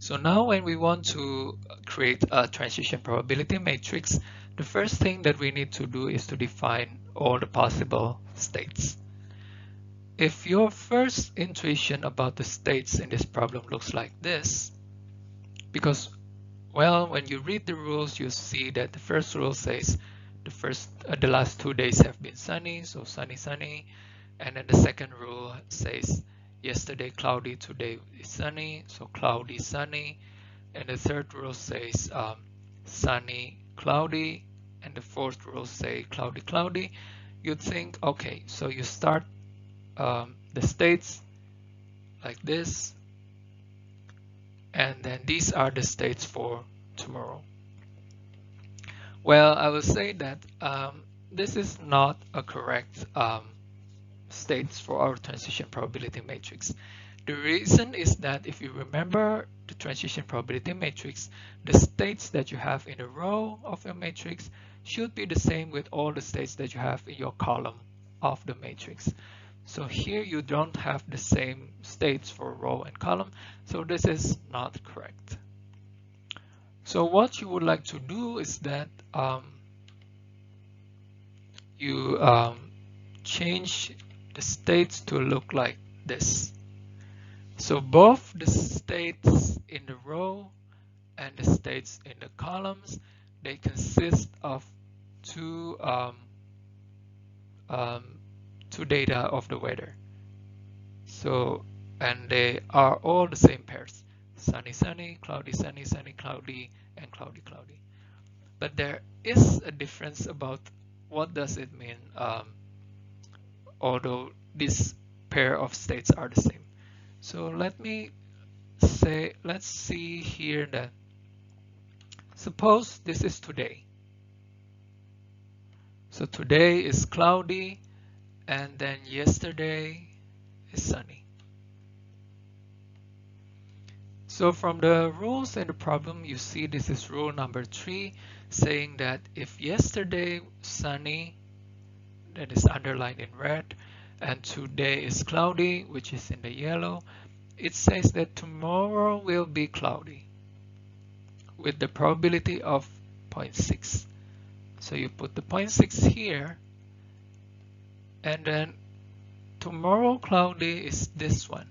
So now when we want to create a transition probability matrix, the first thing that we need to do is to define all the possible states. If your first intuition about the states in this problem looks like this, because, well, when you read the rules, you see that the first rule says the last 2 days have been sunny, so sunny, sunny. And then the second rule says yesterday cloudy, today is sunny, so cloudy, sunny. And the third rule says sunny, cloudy, and the fourth rule say cloudy, cloudy. You'd think, okay, so you start the states like this, and then these are the states for tomorrow. Well, I will say that this is not a correct states for our transition probability matrix. The reason is that if you remember the transition probability matrix, the states that you have in a row of your matrix should be the same with all the states that you have in your column of the matrix. So here you don't have the same states for row and column, so this is not correct. So what you would like to do is that you change the states to look like this. So both the states in the row and the states in the columns, they consist of two data of the weather. So, and they are all the same pairs: sunny, sunny, cloudy, sunny, sunny, cloudy, and cloudy, cloudy. But there is a difference about what does it mean, although this pair of states are the same. So let's see here that suppose this is today. So today is cloudy, and then yesterday is sunny. So from the rules in the problem, you see this is rule number 3, saying that if yesterday sunny, that is underlined in red, and today is cloudy, which is in the yellow, it says that tomorrow will be cloudy with the probability of 0.6. So you put the 0.6 here, and then tomorrow cloudy is this one.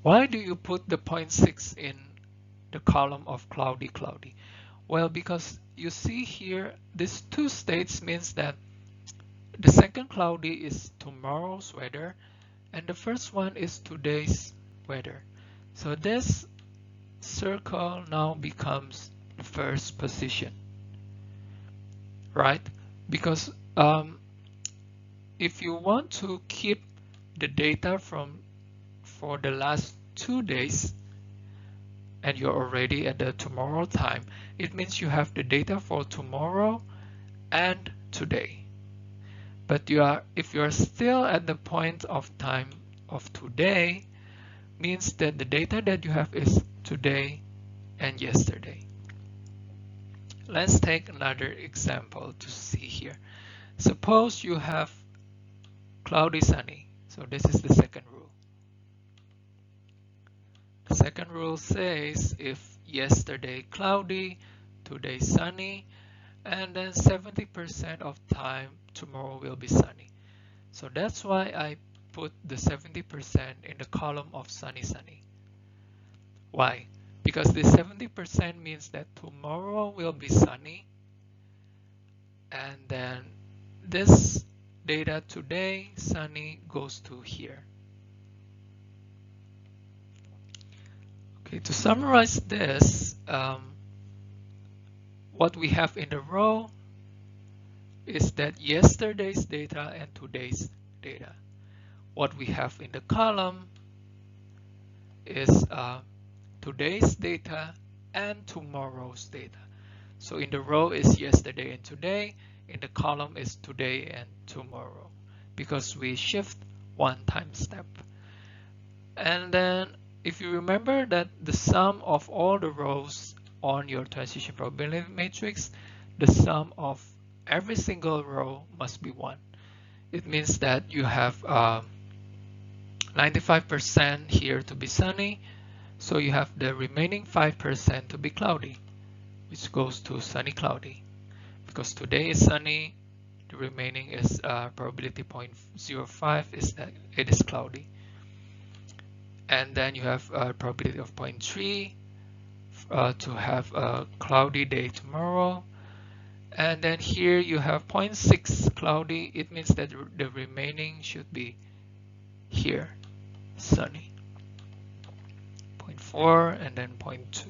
Why do you put the 0.6 in the column of cloudy, cloudy? Well, because you see here, these two states means that the second cloudy is tomorrow's weather, and the first one is today's weather. So this circle now becomes the first position, right? Because if you want to keep the data for the last 2 days, and you're already at the tomorrow time, it means you have the data for tomorrow and today. But if you are still at the point of time of today, means that the data that you have is today and yesterday. Let's take another example to see here. Suppose you have cloudy, sunny. So this is the second rule. The second rule says if yesterday cloudy, today sunny, and then 70% of time tomorrow will be sunny. So that's why I put the 70% in the column of sunny, sunny. Why? Because the 70% means that tomorrow will be sunny, and then this data today, sunny, goes to here. Okay, to summarize this, what we have in the row is that yesterday's data and today's data. What we have in the column is today's data and tomorrow's data. So in the row is yesterday and today, in the column is today and tomorrow, because we shift one time step. And then if you remember that the sum of all the rows on your transition probability matrix, the sum of every single row must be 1. It means that you have 95% here to be sunny, so you have the remaining 5% to be cloudy, which goes to sunny cloudy. Because today is sunny, the remaining is probability 0.05 is that it is cloudy. And then you have a probability of 0.3 to have a cloudy day tomorrow. And then here you have 0.6 cloudy. It means that the remaining should be here, sunny. 0.4 and then 0.2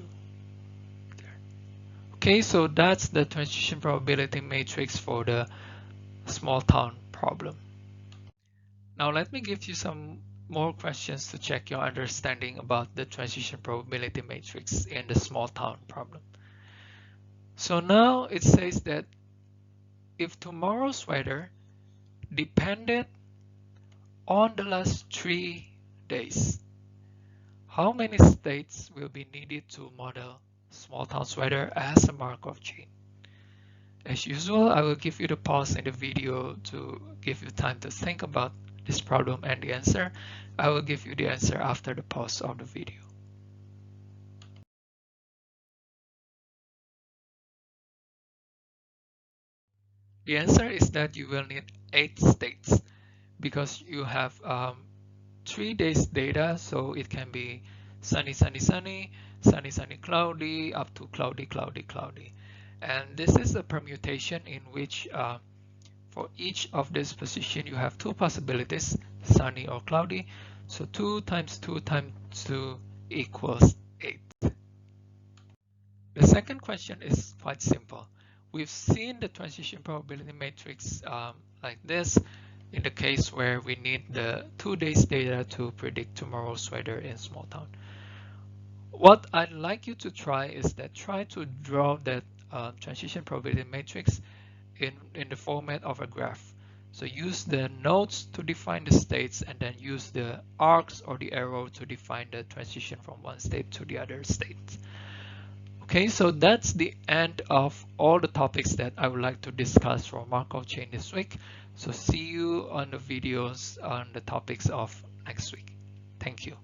there. Okay, so that's the transition probability matrix for the small town problem. Now let me give you some more questions to check your understanding about the transition probability matrix in the small town problem. So now it says that if tomorrow's weather depended on the last 3 days, how many states will be needed to model small town's weather as a Markov chain? As usual, I will give you the pause in the video to give you time to think about this problem and the answer. I will give you the answer after the pause of the video. The answer is that you will need 8 states because you have 3 days data, so it can be sunny, sunny, sunny, sunny, sunny, cloudy, up to cloudy, cloudy, cloudy. And this is a permutation in which for each of this position you have 2 possibilities, sunny or cloudy. So 2 times 2 times 2 equals 8. The second question is quite simple. We've seen the transition probability matrix like this in the case where we need the 2 days data to predict tomorrow's weather in small town. What I'd like you to try is that try to draw that transition probability matrix in the format of a graph. So use the nodes to define the states and then use the arcs or the arrow to define the transition from one state to the other state. Okay, so that's the end of all the topics that I would like to discuss for Markov chain this week. So see you on the videos on the topics of next week. Thank you.